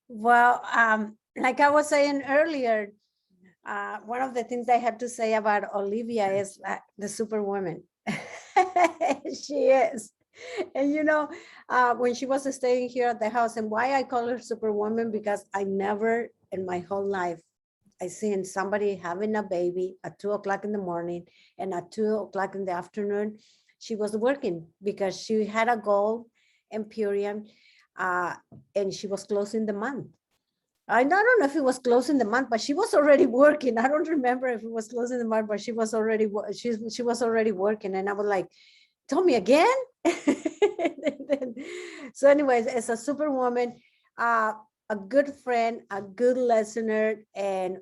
Well, like I was saying earlier, one of the things I had to say about Olivia is the superwoman. She is. And when she was staying here at the house, and why I call her superwoman, because I never in my whole life I seen somebody having a baby at 2 o'clock in the morning, and at 2 o'clock in the afternoon, she was working because she had a goal in Purium, and she was closing the month. I don't know if it was closing the month, but she was already working. I don't remember if it was closing the month, but she was already she was already working, and I was like, "Tell me again." So, anyways, as a superwoman, a good friend, a good listener, and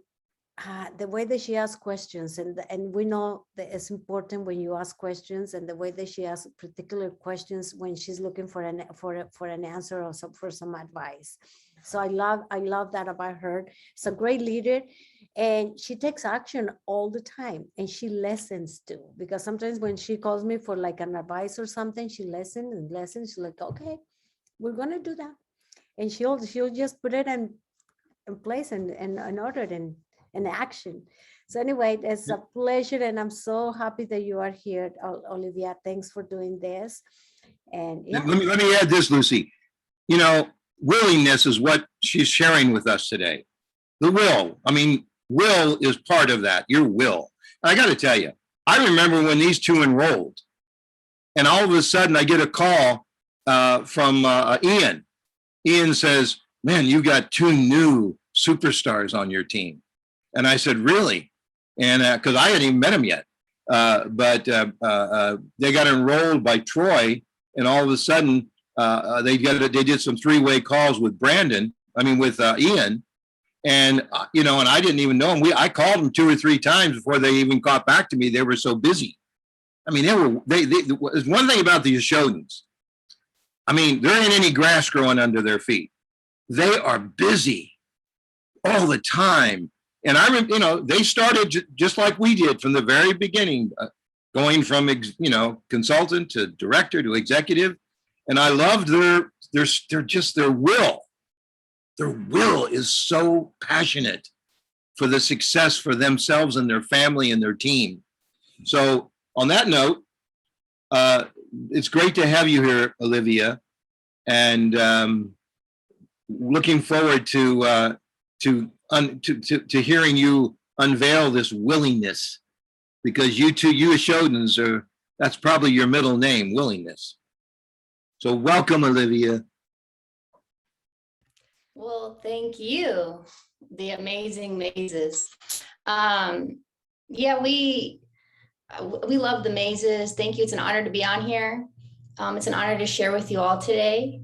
the way that she asks questions, and we know that it's important when you ask questions, and the way that she asks particular questions when she's looking for an answer or for some advice. So I love that about her. She's a great leader, and she takes action all the time, and she listens too, because sometimes when she calls me for like an advice or something, she listens and listens. She's like, okay, we're gonna do that, and she'll just put it in place and in order and in action. So anyway, it's a pleasure, and I'm so happy that you are here, Olivia. Thanks for doing this. And yeah, let me add this, Lucy. Willingness is what she's sharing with us today. The will. I mean, will is part of that. Your will. And I got to tell you, I remember when these two enrolled, and all of a sudden I get a call from Ian. Ian says, "Man, you got two new superstars on your team." And I said, "Really?" And because I hadn't even met them yet, but they got enrolled by Troy, and all of a sudden they did some three-way calls with with Ian, and and I didn't even know him. I called them 2 or 3 times before they even got back to me. They were so busy. I mean, there's one thing about the Oshodins. I mean, there ain't any grass growing under their feet. They are busy all the time. And they started just like we did from the very beginning, going from, consultant to director to executive. And I loved their will. Their will is so passionate for the success for themselves and their family and their team. So on that note, it's great to have you here, Olivia, and looking forward to hearing you unveil this willingness, because you Oshodins that's probably your middle name, Willingness. So welcome, Olivia. Well, thank you, the amazing mazes. Yeah, we love the mazes. Thank you. It's an honor to be on here. It's an honor to share with you all today.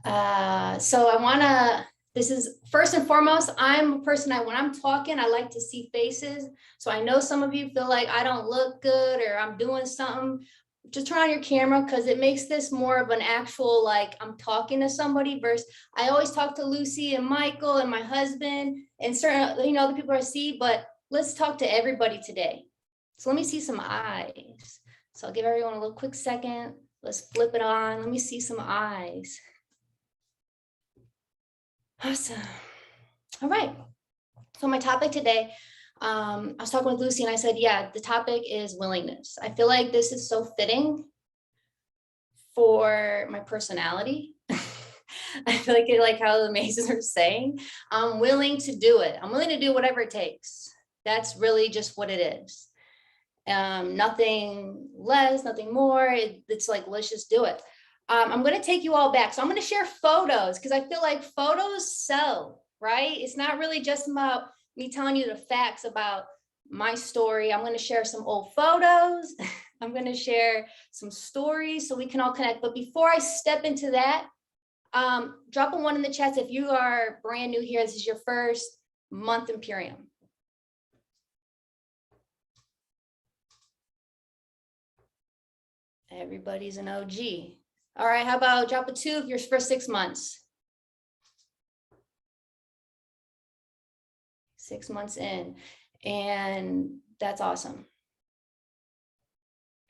So this is first and foremost, I'm a person when I'm talking, I like to see faces. So I know some of you feel like I don't look good or I'm doing something. Just turn on your camera, because it makes this more of an actual, like I'm talking to somebody, versus I always talk to Lucy and Michael and my husband and certain, the people I see, but let's talk to everybody today. So let me see some eyes. So I'll give everyone a little quick second. Let's flip it on. Let me see some eyes. Awesome. All right. So my topic today, I was talking with Lucy and I said, yeah, the topic is willingness. I feel like this is so fitting for my personality. I feel like how the mazes are saying, I'm willing to do it. I'm willing to do whatever it takes. That's really just what it is. Nothing less, nothing more. It's like, let's just do it. I'm going to take you all back. So I'm going to share photos, because I feel like photos sell, right? It's not really just about me telling you the facts about my story. I'm going to share some old photos. I'm going to share some stories so we can all connect. But before I step into that, drop a 1 in the chats if you are brand new here. This is your first month in Purium. Everybody's an OG. All right, how about drop a 2 if you're for 6 months? 6 months in, and that's awesome.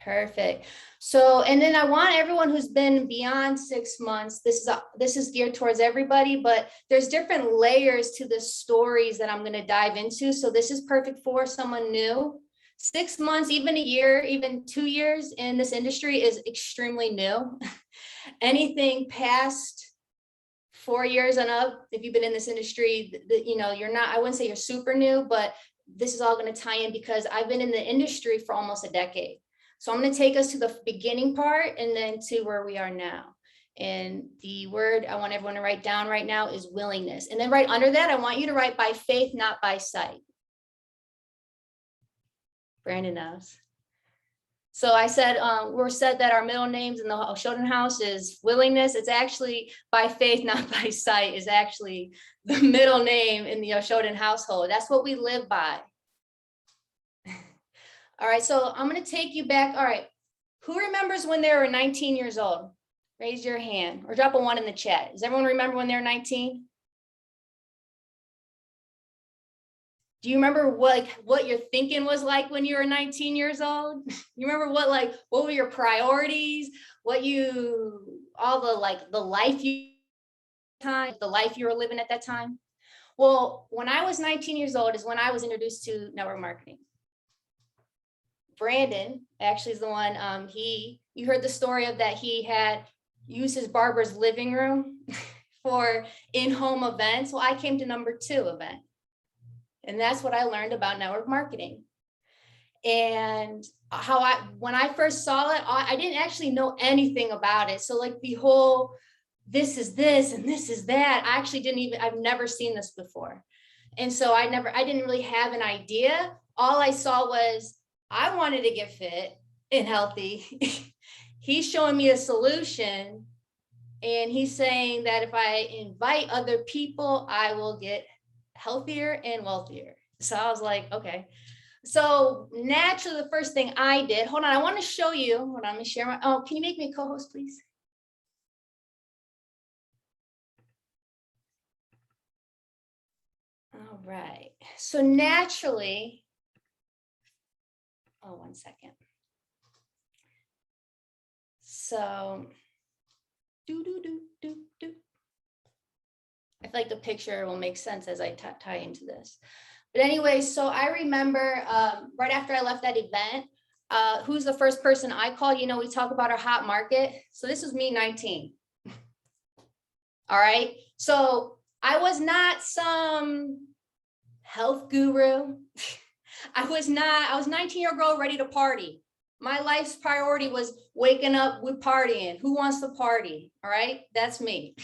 Perfect. So, and then I want everyone who's been beyond 6 months, this is geared towards everybody, but there's different layers to the stories that I'm going to dive into. So this is perfect for someone new. 6 months, even a year, even 2 years in this industry is extremely new. Anything past 4 years and up, if you've been in this industry, you know, you're not, I wouldn't say you're super new, but this is all going to tie in because I've been in the industry for almost a decade. So I'm going to take us to the beginning part and then to where we are now. And the word I want everyone to write down right now is willingness. And then right under that, I want you to write by faith, not by sight. Brandon knows. So I said, we're said that our middle names in the Oshodin house is willingness. It's actually by faith, not by sight, is actually the middle name in the Oshodin household. That's what we live by. All right, so I'm going to take you back. All right, who remembers when they were 19 years old? Raise your hand or drop a 1 in the chat. Does everyone remember when they were 19? Do you remember what your thinking was like when you were 19 years old? You remember what were your priorities? The life you were living at that time? Well, when I was 19 years old is when I was introduced to network marketing. Brandon actually is the one, you heard the story of that he had used his barber's living room for in-home events. Well, I came to number 2 event. And that's what I learned about network marketing. And when I first saw it, I didn't actually know anything about it. So like the whole, this is this and this is that, I actually I've never seen this before. And so I didn't really have an idea. All I saw was, I wanted to get fit and healthy. He's showing me a solution. And he's saying that if I invite other people, I will get healthier and wealthier. So I was like, okay. So naturally, the first thing I did, hold on, I want to show you. Hold on, let me share can you make me a co-host, please? All right. So naturally, one second. So, I feel like the picture will make sense as I tie into this. But anyway, so I remember right after I left that event, who's the first person I called? You know, we talk about our hot market. So this was me, 19. All right. So I was not some health guru. I was 19-year-old girl ready to party. My life's priority was waking up with partying. Who wants to party? All right. That's me.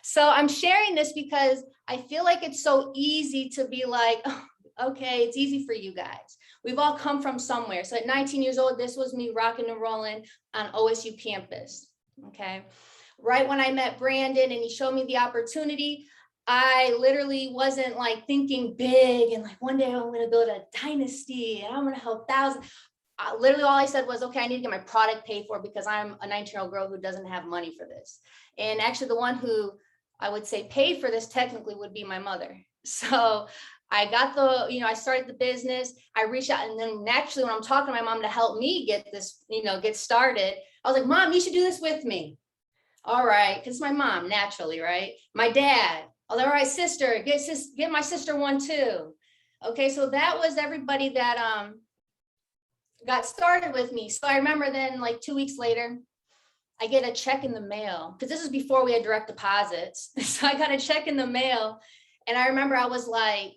So I'm sharing this because I feel like it's so easy to be like, oh, okay, it's easy for you guys. We've all come from somewhere. So at 19 years old, this was me rocking and rolling on OSU campus. Okay. Right when I met Brandon and he showed me the opportunity, I literally wasn't like thinking big and like one day I'm going to build a dynasty and I'm going to help thousands. Literally all I said was, okay, I need to get my product paid for because I'm a 19-year-old girl who doesn't have money for this. And actually the one who I would say paid for this technically would be my mother. So I got I started the business, I reached out, and then naturally when I'm talking to my mom to help me get this, get started, I was like, Mom, you should do this with me. All right, because it's my mom, naturally, right? My dad, all right, sister, get my sister one too. Okay, so that was everybody that got started with me. So I remember then like 2 weeks later, I get a check in the mail because this is before we had direct deposits. So I got a check in the mail. And I remember I was like,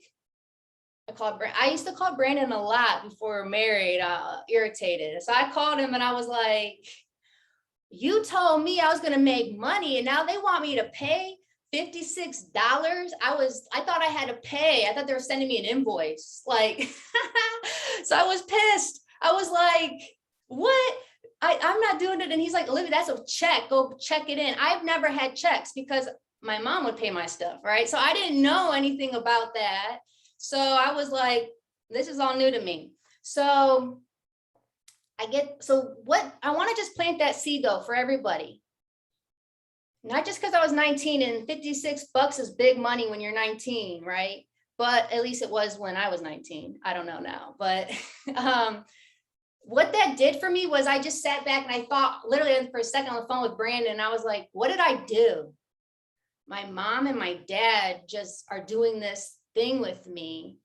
I used to call Brandon a lot before we were married, irritated. So I called him and I was like, you told me I was going to make money and now they want me to pay $56. I thought I had to pay. I thought they were sending me an invoice. Like, so I was pissed. I was like, what? I'm not doing it. And he's like, Olivia, that's a check. Go check it in. I've never had checks because my mom would pay my stuff, right? So I didn't know anything about that. So I was like, this is all new to me. So I want to just plant that seed though for everybody. Not just because I was 19 and $56 is big money when you're 19, right? But at least it was when I was 19. I don't know now, but what that did for me was I just sat back and I thought literally for a second on the phone with Brandon, and I was like, what did I do? My mom and my dad just are doing this thing with me.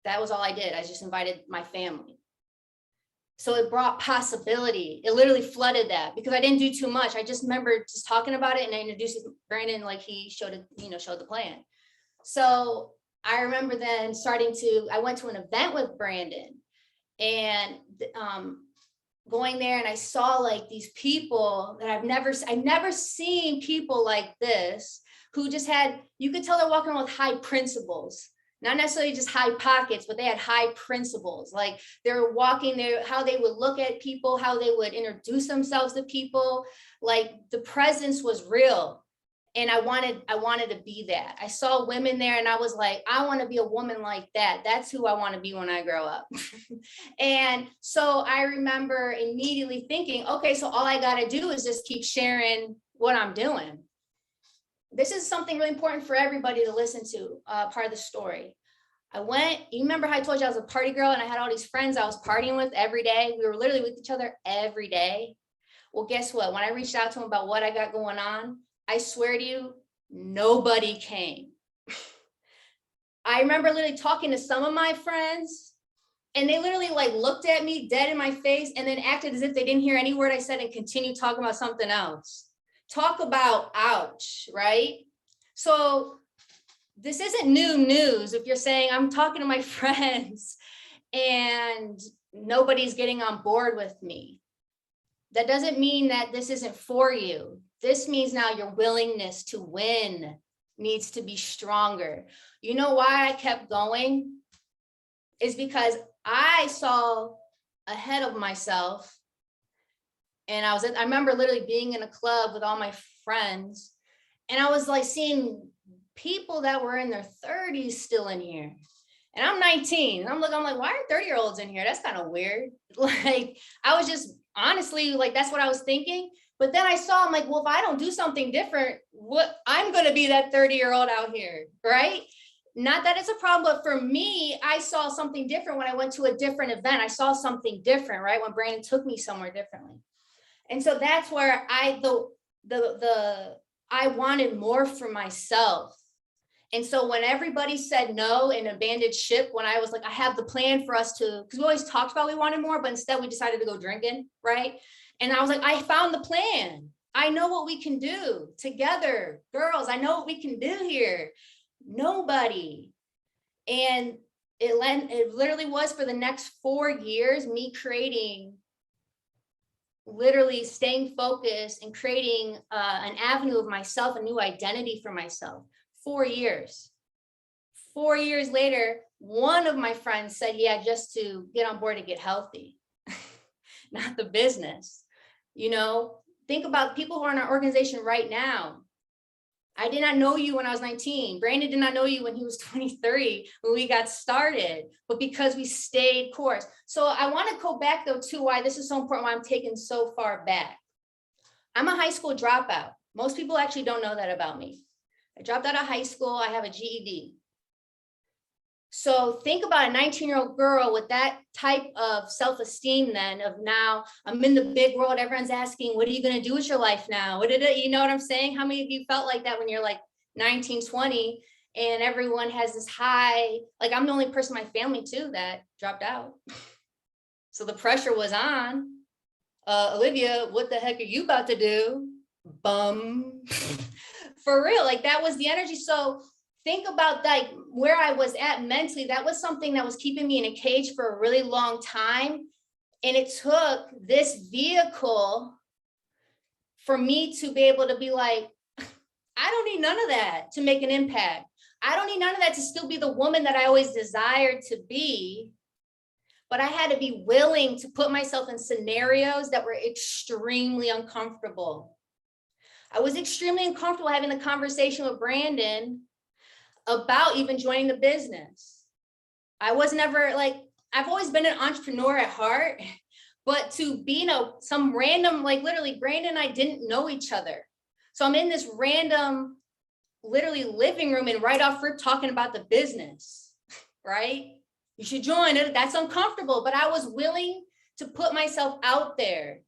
That was all I did. I just invited my family. So it brought possibility. It literally flooded that because I didn't do too much. I just remember just talking about it and I introduced Brandon like he showed it, showed the plan. So I remember then I went to an event with Brandon and going there, and I saw like these people that I've never seen people like this who just had, you could tell they're walking around with high principles. Not necessarily just high pockets, but they had high principles. Like they were walking there, how they would look at people, how they would introduce themselves to people. Like the presence was real. And I wanted to be that. I saw women there and I was like, I want to be a woman like that. That's who I want to be when I grow up. And so I remember immediately thinking, okay, so all I got to do is just keep sharing what I'm doing. This is something really important for everybody to listen to, part of the story. You remember how I told you I was a party girl and I had all these friends I was partying with every day? We were literally with each other every day. Well, guess what? When I reached out to them about what I got going on, I swear to you, nobody came. I remember literally talking to some of my friends and they literally like looked at me dead in my face and then acted as if they didn't hear any word I said and continued talking about something else. Talk about ouch, right? So this isn't new news. If you're saying I'm talking to my friends and nobody's getting on board with me, that doesn't mean that this isn't for you. This means now your willingness to win needs to be stronger. You know why I kept going? Is because I saw ahead of myself. And I remember literally being in a club with all my friends. And I was like seeing people that were in their 30s still in here. And I'm 19. And I'm like, why are 30-year-olds in here? That's kind of weird. Like, I was just honestly, like, that's what I was thinking. But then I saw, I'm like, well, if I don't do something different, I'm going to be that 30-year-old out here, right? Not that it's a problem, but for me, I saw something different when I went to a different event. I saw something different, right? When Brandon took me somewhere differently. And so that's where I wanted more for myself. And so when everybody said no and abandoned ship, when I was like, I have the plan for us to, because we always talked about we wanted more, but instead we decided to go drinking, right? And I was like, I found the plan. I know what we can do together. Girls, I know what we can do here. Nobody. And it literally was for the next 4 years, me creating, literally staying focused and creating an avenue of myself, a new identity for myself. 4 years. 4 years later, one of my friends said, yeah, just to get on board to get healthy, not the business. Think about people who are in our organization right now. I did not know you when I was 19. Brandon did not know you when he was 23, when we got started, but because we stayed course. So I want to go back though to why this is so important, why I'm taken so far back. I'm a high school dropout. Most people actually don't know that about me. I dropped out of high school. I have a GED. So think about a 19-year-old girl with that type of self-esteem then of now I'm in the big world. Everyone's asking, what are you going to do with your life now? You know what I'm saying? How many of you felt like that when you're like 19, 20 and everyone has this high, like I'm the only person in my family too that dropped out. So the pressure was on. Olivia, what the heck are you about to do? Bum. For real, like that was the energy. So think about like where I was at mentally. That was something that was keeping me in a cage for a really long time. And it took this vehicle for me to be able to be like, I don't need none of that to make an impact. I don't need none of that to still be the woman that I always desired to be. But I had to be willing to put myself in scenarios that were extremely uncomfortable. I was extremely uncomfortable having the conversation with Brandon about even joining the business. I was never like, I've always been an entrepreneur at heart, but to be some random, like literally Brandon and I didn't know each other. So I'm in this random, literally living room and right off rip talking about the business, right? You should join it. That's uncomfortable, but I was willing to put myself out there.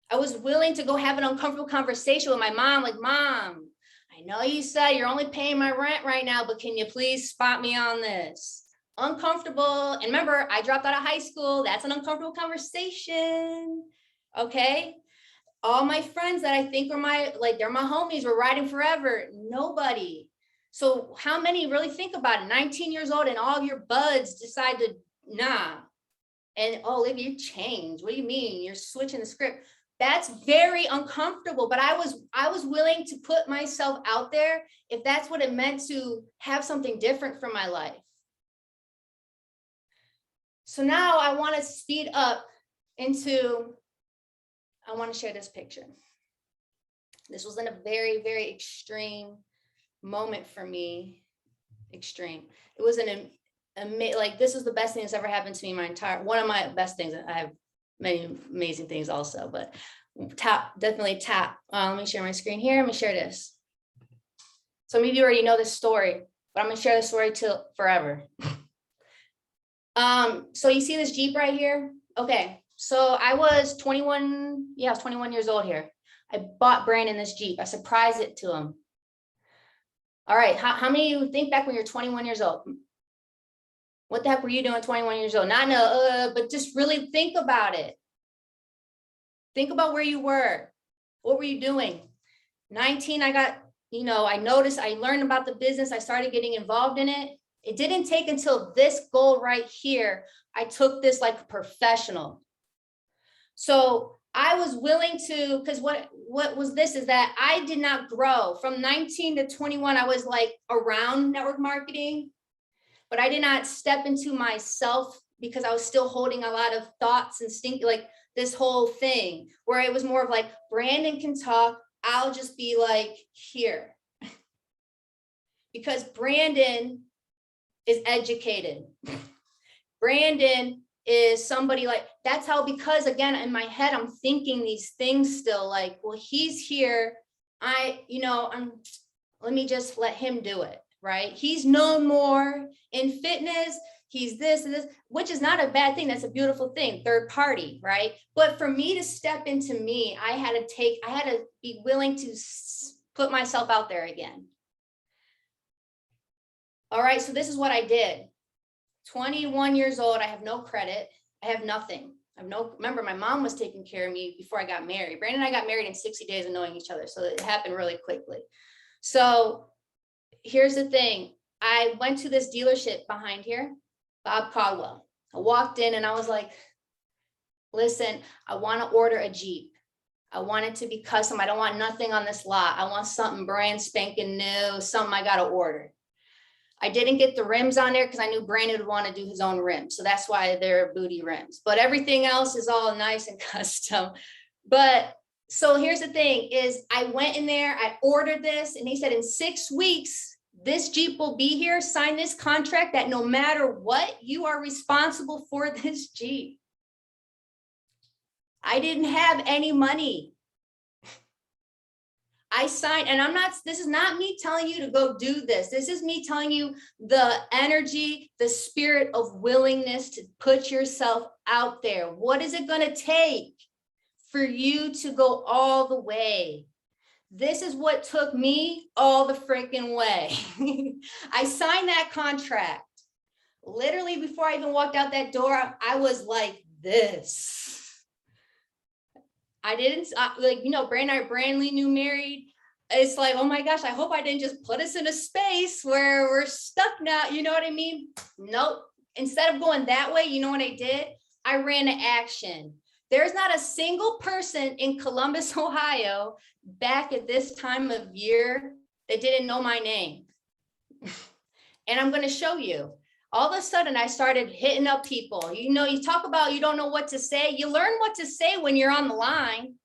I was willing to go have an uncomfortable conversation with my mom, like, Mom, I know you said you're only paying my rent right now, but can you please spot me on this? Uncomfortable. And remember, I dropped out of high school. That's an uncomfortable conversation. Okay. All my friends that I think are they're my homies, we're riding forever. Nobody. So how many really think about it? 19 years old and all of your buds decide to, nah. And oh, Olivia, you changed. What do you mean? You're switching the script. That's very uncomfortable, but I was willing to put myself out there if that's what it meant to have something different for my life. So now I want to speed up into, I want to share this picture. This was in a very, very extreme moment for me. Extreme. It was this is the best thing that's ever happened to me one of my best things. I have many amazing things also, but definitely tap. Let me share my screen here. Let me share this. Some of you already know this story, but I'm gonna share the story till forever. So you see this Jeep right here? Okay, so I was 21. Yeah, I was 21 years old here. I bought Brandon this Jeep. I surprised it to him. All right, how many of you think back when you're 21 years old? What the heck were you doing 21 years old? Not no, but just really think about it. Think about where you were. What were you doing? 19, I got, I noticed, I learned about the business. I started getting involved in it. It didn't take until this goal right here. I took this like a professional. So I was willing to, because what was this is that I did not grow. From 19 to 21, I was like around network marketing, but I did not step into myself because I was still holding a lot of thoughts and like this whole thing where it was more of like, Brandon can talk. I'll just be like here. Because Brandon is educated. Brandon is somebody like, that's how, because again, in my head, I'm thinking these things still like, well, he's here. Let me just let him do it. Right? He's known more in fitness. He's this and this, which is not a bad thing. That's a beautiful thing. Third party, right? But for me to step into me, I had to be willing to put myself out there again. All right. So this is what I did. 21 years old. I have no credit. I have nothing. Remember, my mom was taking care of me before I got married. Brandon and I got married in 60 days of knowing each other. So it happened really quickly. So here's the thing. I went to this dealership behind here, Bob Caldwell. I walked in and I was like, listen, I want to order a Jeep. I want it to be custom. I don't want nothing on this lot. I want something brand spanking new, something I got to order. I didn't get the rims on there because I knew Brandon would want to do his own rims. So that's why they're booty rims. But everything else is all nice and custom. But so here's the thing is I went in there, I ordered this, and he said in 6 weeks, this Jeep will be here. Sign this contract that no matter what, you are responsible for this Jeep. I didn't have any money. I signed, and this is not me telling you to go do this. This is me telling you the energy, the spirit of willingness to put yourself out there. What is it going to take for you to go all the way? This is what took me all the freaking way. I signed that contract. Literally before I even walked out that door, I was like this. I didn't, Brandon and I are brand new married. It's like, oh my gosh, I hope I didn't just put us in a space where we're stuck now. You know what I mean? Nope. Instead of going that way, you know what I did? I ran to action. There's not a single person in Columbus, Ohio, back at this time of year that didn't know my name. And I'm going to show you. All of a sudden, I started hitting up people. You talk about you don't know what to say. You learn what to say when you're on the line.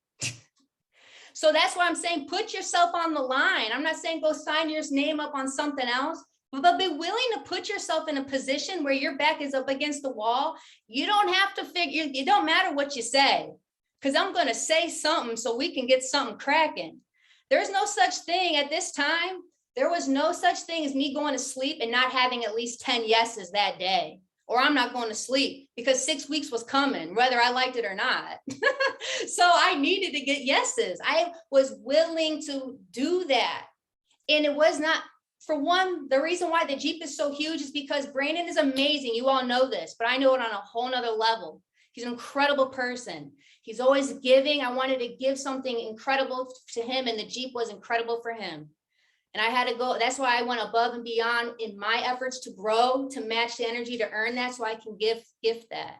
So that's why I'm saying put yourself on the line. I'm not saying go sign your name up on something else, but be willing to put yourself in a position where your back is up against the wall. You don't have to figure, it don't matter what you say, because I'm going to say something so we can get something cracking. There's no such thing at this time. There was no such thing as me going to sleep and not having at least 10 yeses that day. or I'm not going to sleep, because 6 weeks was coming, whether I liked it or not. So I needed to get yeses. I was willing to do that. And it was not, for one, the reason why the Jeep is so huge is because Brandon is amazing. You all know this, but I know it on a whole nother level. He's an incredible person. He's always giving. I wanted to give something incredible to him, and the Jeep was incredible for him. And I had to go, that's why I went above and beyond in my efforts to grow, to match the energy, to earn that, so I can gift that.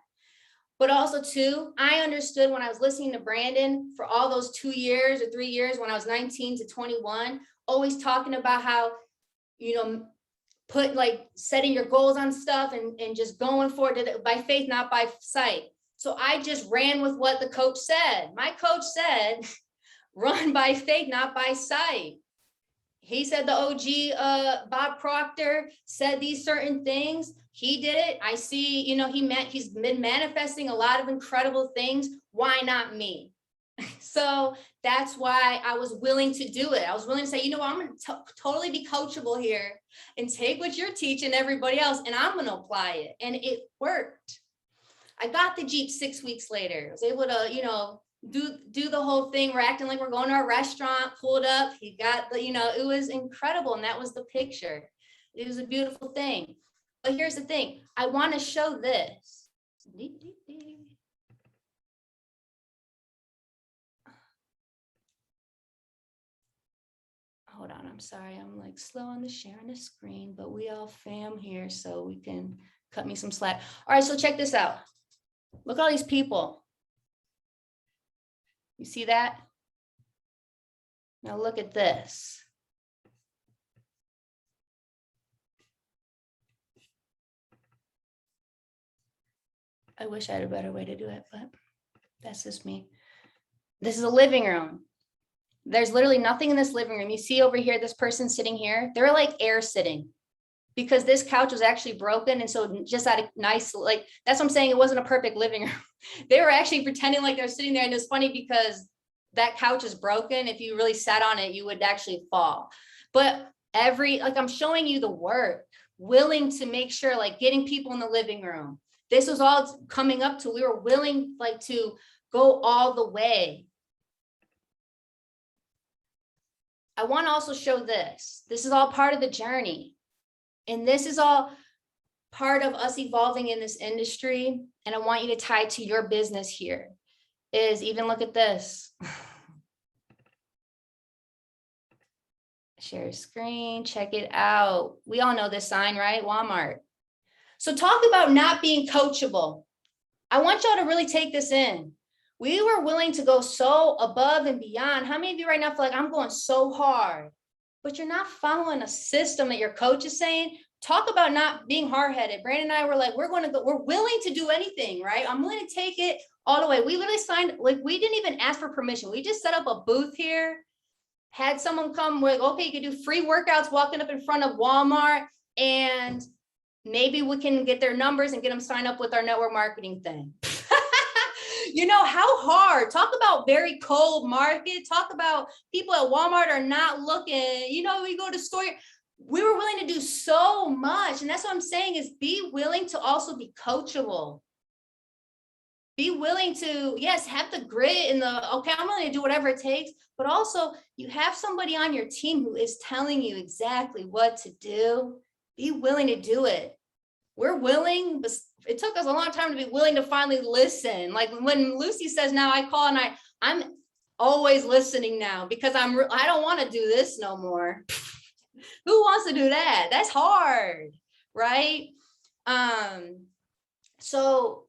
But also too, I understood when I was listening to Brandon for all those 2 years or 3 years, when I was 19 to 21, always talking about how, you know, put like setting your goals on stuff and just going for it by faith, not by sight. So I just ran with what the coach said. My coach said, run by faith, not by sight. He said the OG Bob Proctor said these certain things. He did it. I see, you know, he's been manifesting a lot of incredible things. Why not me? So that's why I was willing to do it. I was willing to say, you know what, I'm going to totally be coachable here and take what you're teaching everybody else, and I'm going to apply it. And it worked. I got the Jeep 6 weeks later. I was able to, you know, do the whole thing. We're acting like we're going to a restaurant, pulled up. He got the, you know, it was incredible. And that was the picture. It was a beautiful thing. But here's the thing. I want to show this. Hold on. I'm sorry. I'm like slow on the sharing the screen, but we all fam here, so we can cut me some slack. All right. So check this out. Look at all these people. You see that? Now look at this. I wish I had a better way to do it, but that's just me. This is a living room. There's literally nothing in this living room. You see over here, this person sitting here, they're like air sitting, because this couch was actually broken. And so just out of nice, like, that's what I'm saying. It wasn't a perfect living room. They were actually pretending like they're sitting there. And it's funny because that couch is broken. If you really sat on it, you would actually fall. But like I'm showing you the work, willing to make sure, like getting people in the living room. This was all coming up to, we were willing like to go all the way. I want to also show this. This is all part of the journey. And this is all part of us evolving in this industry. And I want you to tie to your business here is even look at this. Share screen, check it out. We all know this sign, right? Walmart. So talk about not being coachable. I want y'all to really take this in. We were willing to go so above and beyond. How many of you right now feel like I'm going so hard, but you're not following a system that your coach is saying? Talk about not being hard-headed. Brandon and I were like, we're willing to do anything, right? I'm willing to take it all the way. We literally signed, like, we didn't even ask for permission. We just set up a booth here, had someone come, we're like, okay, you can do free workouts walking up in front of Walmart, and maybe we can get their numbers and get them signed up with our network marketing thing. You know, how hard? Talk about very cold market. Talk about people at Walmart are not looking. You know, we go to store. We were willing to do so much. And that's what I'm saying is be willing to also be coachable. Be willing to, yes, have the grit and the, okay, I'm willing to do whatever it takes. But also you have somebody on your team who is telling you exactly what to do. Be willing to do it. We're willing, but it took us a long time to be willing to finally listen. Like when Lucy says now I call and I'm always listening now because I don't want to do this no more. Who wants to do that? That's hard, right? So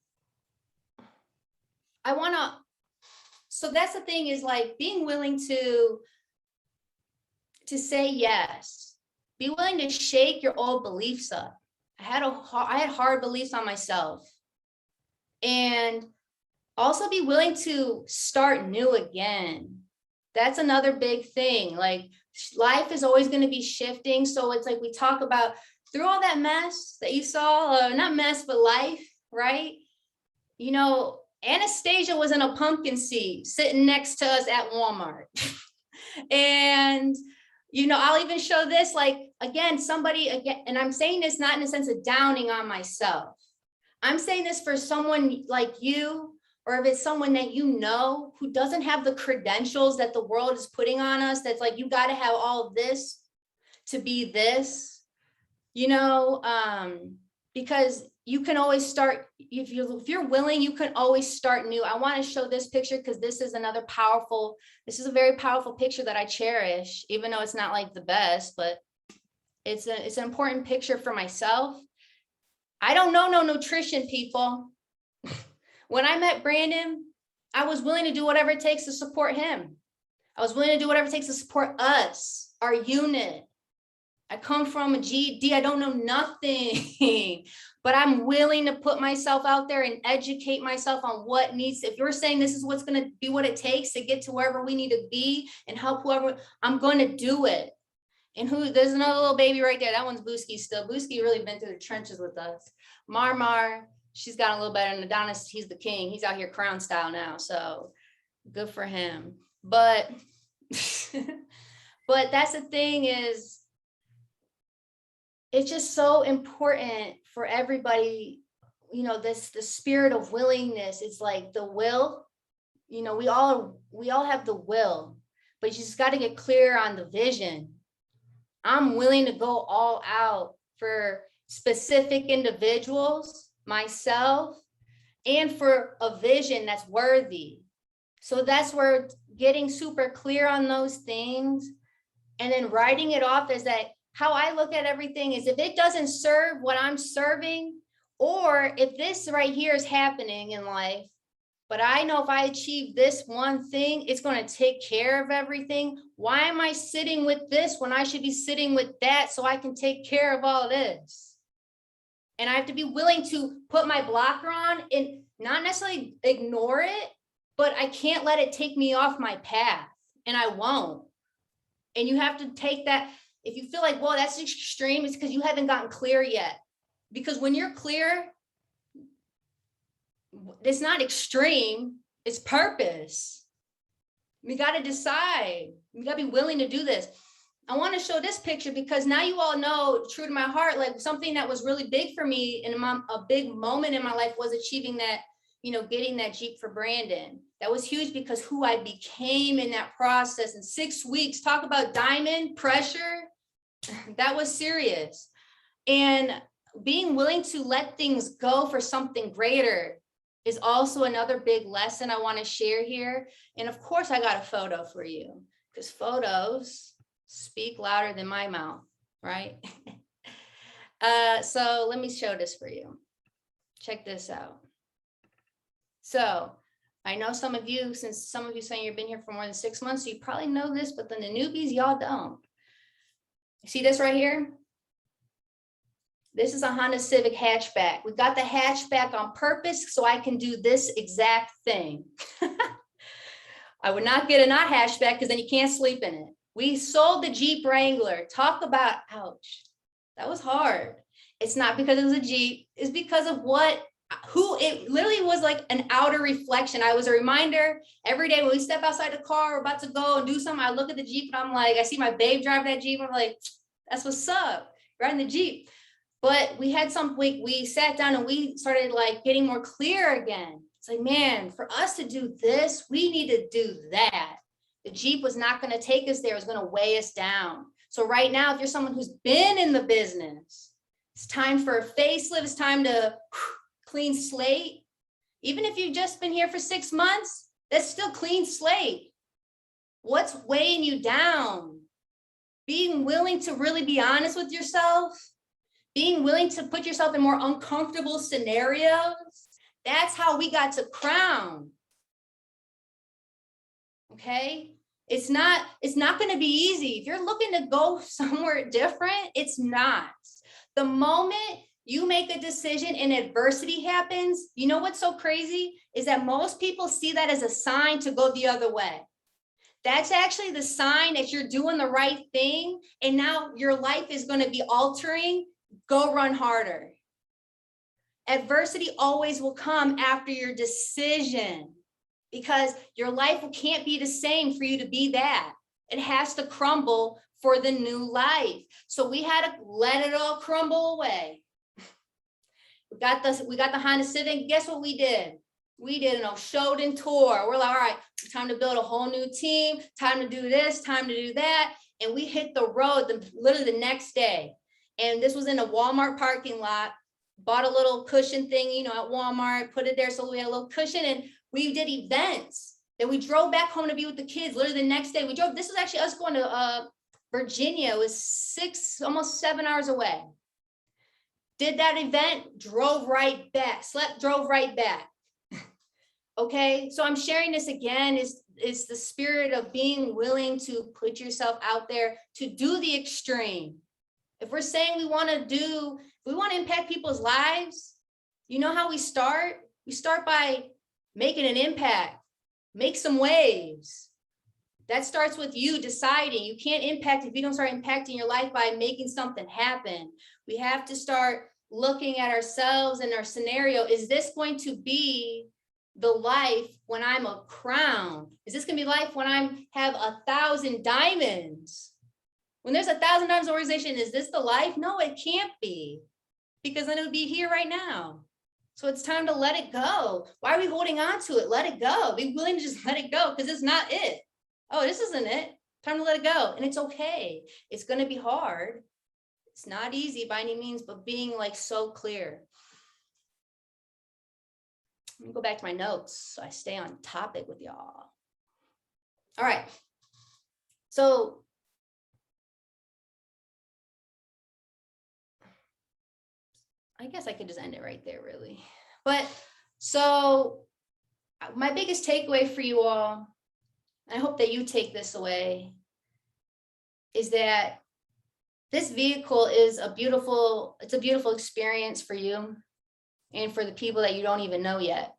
that's the thing is like being willing to say yes. Be willing to shake your old beliefs up. I had hard beliefs on myself, and also be willing to start new again. That's another big thing. Like life is always going to be shifting. So it's like we talk about through all that mess that you saw, not mess, but life, right? You know, Anastasia was in a pumpkin seat sitting next to us at Walmart. And you know, I'll even show this, like, again, and I'm saying this not in a sense of downing on myself. I'm saying this for someone like you, or if it's someone that you know who doesn't have the credentials that the world is putting on us, that's like, you got to have all of this to be this, you know, because you can always start, if you're willing, you can always start new. I want to show this picture because this is another powerful, this is a very powerful picture that I cherish, even though it's not like the best, but it's an important picture for myself. I don't know no nutrition, people. When I met Brandon, I was willing to do whatever it takes to support him. I was willing to do whatever it takes to support us, our unit. I come from a GED, I don't know nothing, but I'm willing to put myself out there and educate myself on what needs, if you're saying this is what's gonna be what it takes to get to wherever we need to be and help whoever, I'm gonna do it. And there's another little baby right there, that one's Booski still. Booski really been through the trenches with us. Mar, she's got a little better, and Adonis, he's the king. He's out here crown style now, so good for him. But, but that's the thing is, it's just so important for everybody, you know, the spirit of willingness. It's like the will, you know, we all have the will, but you just got to get clear on the vision. I'm willing to go all out for specific individuals, myself, and for a vision that's worthy. So that's where getting super clear on those things and then writing it off as that. How I look at everything is, if it doesn't serve what I'm serving, or if this right here is happening in life, but I know if I achieve this one thing, it's going to take care of everything. Why am I sitting with this when I should be sitting with that so I can take care of all this? And I have to be willing to put my blocker on and not necessarily ignore it, but I can't let it take me off my path, and I won't. And you have to take that. If you feel like, well, that's extreme, it's because you haven't gotten clear yet. Because when you're clear, it's not extreme, it's purpose. We got to decide. We got to be willing to do this. I want to show this picture because now you all know, true to my heart, like something that was really big for me and a big moment in my life was achieving that, you know, getting that Jeep for Brandon. That was huge because who I became in that process in 6 weeks. Talk about diamond pressure. That was serious. And being willing to let things go for something greater is also another big lesson I want to share here. And of course, I got a photo for you because photos speak louder than my mouth, right? So let me show this for you. Check this out. So I know some of you, since some of you saying you've been here for more than 6 months, so you probably know this, but then the newbies, y'all don't. See this right here? This is a Honda Civic hatchback. We got the hatchback on purpose so I can do this exact thing. I would not get a not hatchback because then you can't sleep in it. We sold the Jeep Wrangler. Talk about, ouch, that was hard. It's not because it was a Jeep. It's because of it literally was like an outer reflection. I was a reminder every day when we step outside the car, we're about to go and do something. I look at the Jeep and I'm like, I see my babe drive that Jeep. I'm like, that's what's up, riding the Jeep. But we had we sat down and we started like getting more clear again. It's like, man, for us to do this, we need to do that. The Jeep was not going to take us there. It was going to weigh us down. So right now, if you're someone who's been in the business, it's time for a facelift. It's time to clean slate. Even if you've just been here for 6 months, that's still clean slate. What's weighing you down? Being willing to really be honest with yourself, being willing to put yourself in more uncomfortable scenarios. That's how we got to Crown. Okay? It's not going to be easy. If you're looking to go somewhere different, it's not. The moment you make a decision and adversity happens, you know what's so crazy is that most people see that as a sign to go the other way. That's actually the sign that you're doing the right thing. And now your life is going to be altering. Go run harder. Adversity always will come after your decision because your life can't be the same for you to be that. It has to crumble for the new life. So we had to let it all crumble away. We got the Honda Civic. Guess what we did? We did an Oshodin tour. We're like, all right, time to build a whole new team, time to do this, time to do that. And we hit the road literally the next day. And this was in a Walmart parking lot. Bought a little cushion thing, you know, at Walmart, put it there so we had a little cushion, and we did events. Then we drove back home to be with the kids. Literally the next day, we drove. This was actually us going to Virginia. It was almost 7 hours away. Did that event, drove right back, slept, drove right back. Okay, so I'm sharing this again, is the spirit of being willing to put yourself out there to do the extreme. If we're saying we want to impact people's lives, you know how we start? We start by making an impact, make some waves. That starts with you deciding. You can't impact if you don't start impacting your life by making something happen. We have to start looking at ourselves and our scenario. Is this going to be the life when I'm a crown? Is this gonna be life when I have 1,000 diamonds? When there's 1,000 diamonds organization, is this the life? No, it can't be, because then it would be here right now. So it's time to let it go. Why are we holding on to it? Let it go. Be willing to just let it go, because it's not it. Oh, this isn't it. Time to let it go. And it's okay. It's gonna be hard. It's not easy by any means, but being like so clear. Let me go back to my notes so I stay on topic with y'all. All right. So I guess I could just end it right there, really. But so my biggest takeaway for you all, I hope that you take this away, is that this vehicle is it's a beautiful experience for you and for the people that you don't even know yet.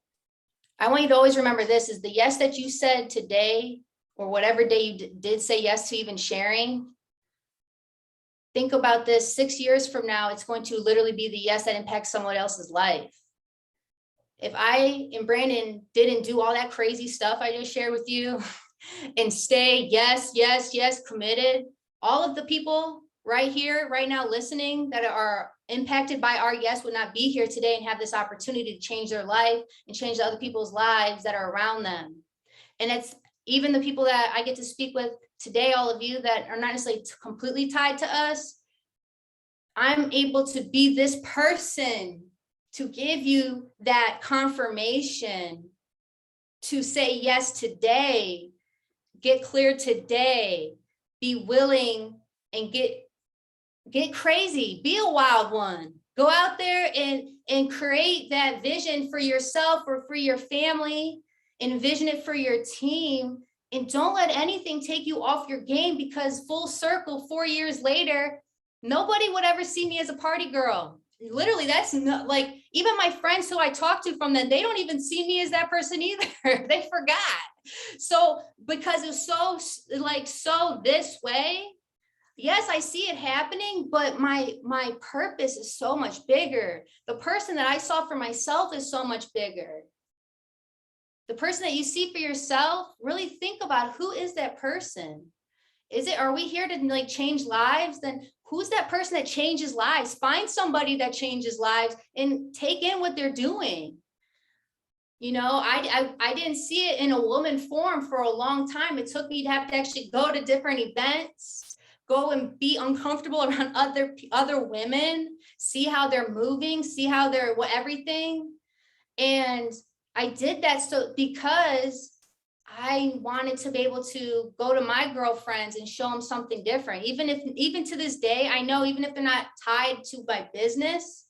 I want you to always remember this, is the yes that you said today, or whatever day you did say yes to even sharing. Think about this, 6 years from now, it's going to literally be the yes that impacts someone else's life. If I and Brandon didn't do all that crazy stuff I just shared with you and stay yes, yes, yes, committed, all of the people right here, right now listening that are impacted by our yes would not be here today and have this opportunity to change their life and change the other people's lives that are around them. And it's even the people that I get to speak with today, all of you that are not necessarily completely tied to us. I'm able to be this person to give you that confirmation to say yes today, get clear today, be willing and get crazy, be a wild one. Go out there and create that vision for yourself or for your family, envision it for your team, and don't let anything take you off your game, because full circle, 4 years later, nobody would ever see me as a party girl. Literally, that's not, like, even my friends who I talk to from them, they don't even see me as that person either. They forgot. So because it's so this way, yes, I see it happening, but my purpose is so much bigger. The person that I saw for myself is so much bigger. The person that you see for yourself, really think about, who is that person? Are we here to change lives? Then who's that person that changes lives? Find somebody that changes lives and take in what they're doing. You know, I didn't see it in a woman form for a long time. It took me to have to actually go to different events, go and be uncomfortable around other women, see how they're moving, see how they're everything. And I did that because I wanted to be able to go to my girlfriends and show them something different. Even to this day, I know even if they're not tied to my business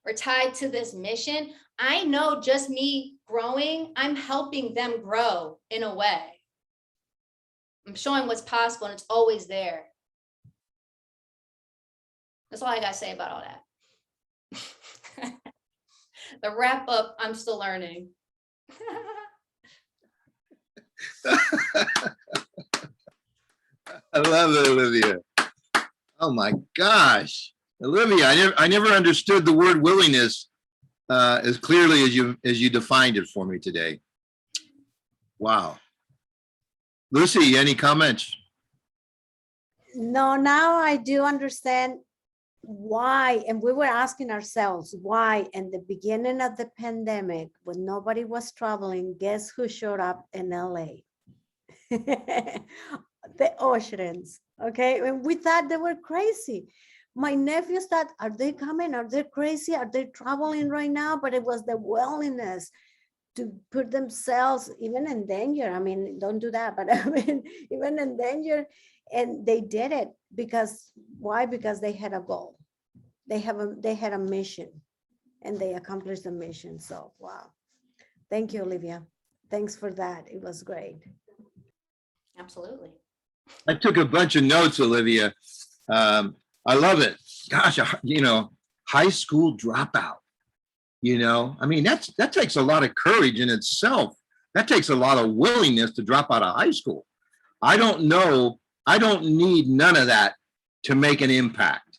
or tied to this mission, I know just me growing, I'm helping them grow in a way. I'm showing what's possible, and it's always there. That's all I got to say about all that. The wrap up, I'm still learning. I love it, Olivia. Oh my gosh, Olivia! I never understood the word willingness as clearly as you defined it for me today. Wow, Lucy, any comments? No, now I do understand why, and we were asking ourselves why in the beginning of the pandemic, when nobody was traveling, guess who showed up in LA? The Oshodins, okay? And we thought they were crazy. My nephews thought, are they coming? Are they crazy? Are they traveling right now? But it was the willingness to put themselves even in danger. I mean, don't do that, but I mean, even in danger. And they did it because, why? Because they had a goal. They had a mission and they accomplished the mission. So, wow. Thank you, Olivia. Thanks for that. It was great. Absolutely. I took a bunch of notes, Olivia. I love it. Gosh, you know, high school dropout. You know, I mean, that takes a lot of courage in itself. That takes a lot of willingness to drop out of high school. I don't know. I don't need none of that to make an impact.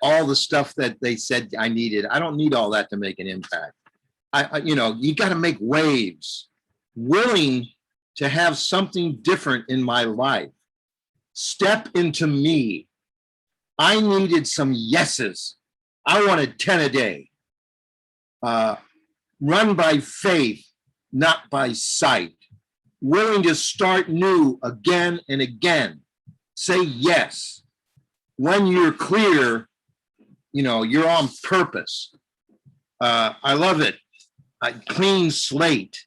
All the stuff that they said I needed, I don't need all that to make an impact. You know, you got to make waves. Willing to have something different in my life. Step into me. I needed some yeses. I wanted 10 a day. Run by faith, not by sight. Willing to start new again and again. Say yes. When you're clear, you know, you're on purpose. I love it. Clean slate.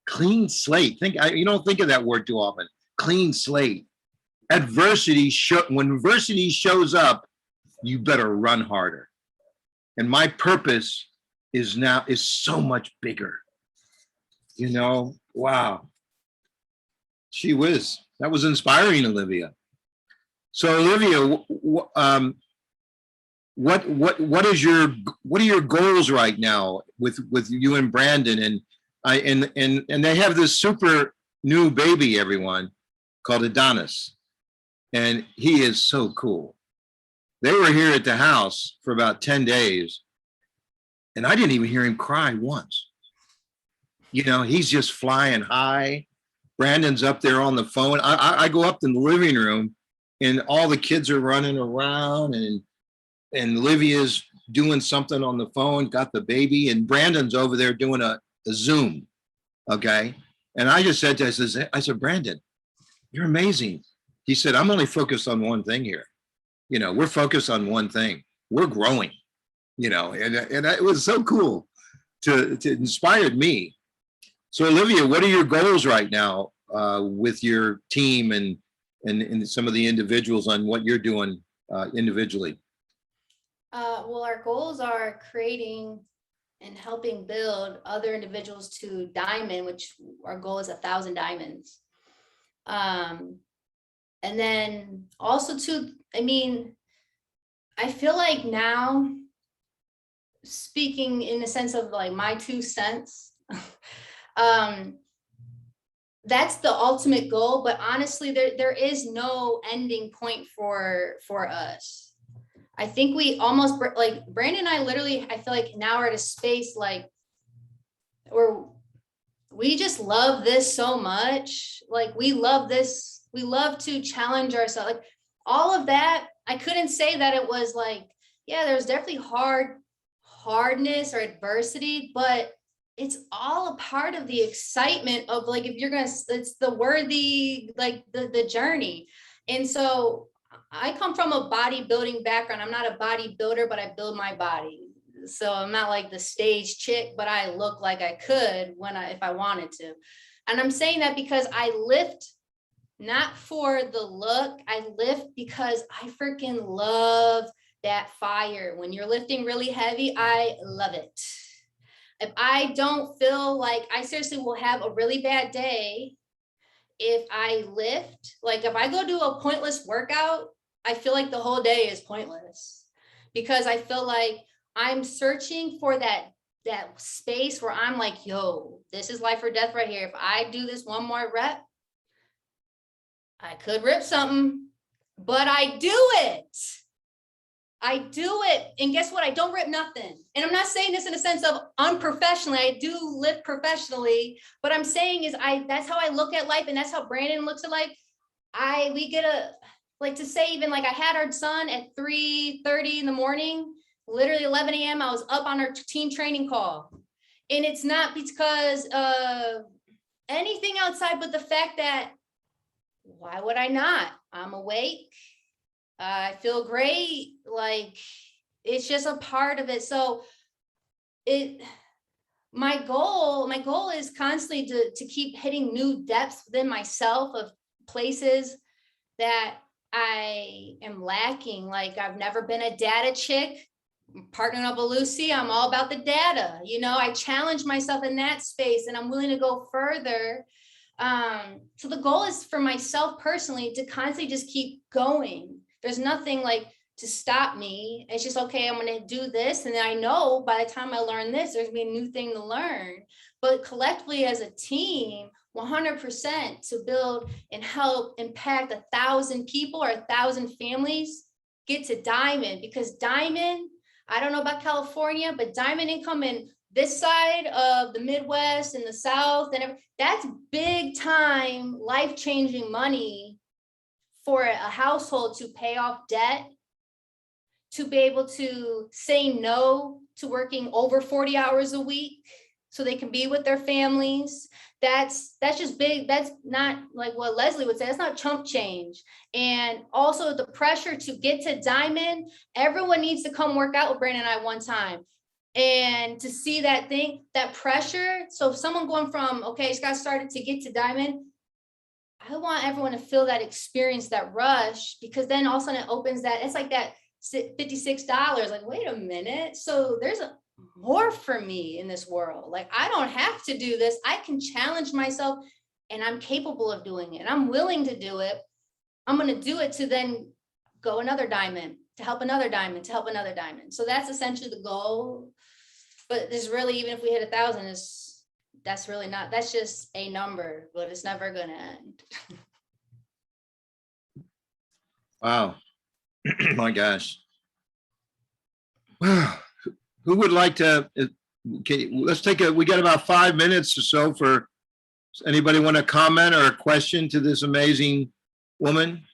Clean slate. You don't think of that word too often. Clean slate. Adversity, when adversity shows up, you better run harder. And my purpose is so much bigger. You know, wow. Gee whiz, that was inspiring, Olivia. So, Olivia, what are your goals right now with you and Brandon? And they have this super new baby, everyone, called Adonis, and he is so cool. They were here at the house for about 10 days, and I didn't even hear him cry once. You know, he's just flying high. Brandon's up there on the phone. I go up in the living room, and all the kids are running around, and Olivia's doing something on the phone, got the baby, and Brandon's over there doing a Zoom, okay? And I just said to him, I said, Brandon, you're amazing. He said, I'm only focused on one thing here. You know, we're focused on one thing. We're growing, you know, and it was so cool to inspired me. So, Olivia, what are your goals right now with your team and some of the individuals on what you're doing individually? Well, our goals are creating and helping build other individuals to diamond, which our goal is 1,000 diamonds. And then also I mean, I feel like now, speaking in the sense of like my 2 cents, that's the ultimate goal. But honestly, there is no ending point for us. I think we almost, like Brandon and I literally, I feel like now are at a space like where we just love this so much. Like we love this. We love to challenge ourselves. Like all of that. I couldn't say that it was like, yeah, there's definitely hardness or adversity, but it's all a part of the excitement of like, if you're going to, it's the worthy, like the journey. And so I come from a bodybuilding background. I'm not a bodybuilder, but I build my body. So I'm not like the stage chick, but I look like I could if I wanted to. And I'm saying that because I lift not for the look. I lift because I freaking love that fire. When you're lifting really heavy, I love it. If I don't feel like, I seriously will have a really bad day if I lift. Like if I go do a pointless workout, I feel like the whole day is pointless because I feel like I'm searching for that space where I'm like, yo, this is life or death right here. If I do this one more rep, I could rip something, but I do it. And guess what? I don't rip nothing. And I'm not saying this in a sense of unprofessionally. I do live professionally, but I'm saying is that's how I look at life. And that's how Brandon looks at life. We get like to say even like I had our son at 3:30 in the morning, literally 11 a.m. I was up on our team training call. And it's not because of anything outside, but the fact that why would I not? I'm awake. I feel great. Like it's just a part of it. So my goal is constantly to keep hitting new depths within myself of places that I am lacking. Like I've never been a data chick. Partnering up with Lucy, I'm all about the data. You know, I challenge myself in that space and I'm willing to go further. So the goal is for myself personally to constantly just keep going. There's nothing like to stop me. It's just, okay, I'm going to do this. And then I know by the time I learn this, there's going to be a new thing to learn. But collectively as a team, 100% to build and help impact 1,000 people or 1,000 families get to diamond, because diamond, I don't know about California, but diamond income in this side of the Midwest and the South, and that's big time, life-changing money for a household to pay off debt, to be able to say no to working over 40 hours a week so they can be with their families. That's just big. That's not like what Leslie would say. That's not chump change. And also the pressure to get to diamond, everyone needs to come work out with Brandon and I one time. And to see that thing, that pressure. So if someone going from, okay, just got started to get to diamond, I want everyone to feel that experience, that rush, because then all of a sudden it opens that, it's like that $56, like, wait a minute. So there's more for me in this world. Like, I don't have to do this. I can challenge myself and I'm capable of doing it. And I'm willing to do it. I'm going to do it to then go another diamond, to help another diamond, to help another diamond. So that's essentially the goal. But there's really, even if we hit 1,000, that's really not, that's just a number, but it's never going to end. Wow. My gosh. Wow. Who would like to, let's take we got about 5 minutes or so for anybody want to comment or a question to this amazing woman?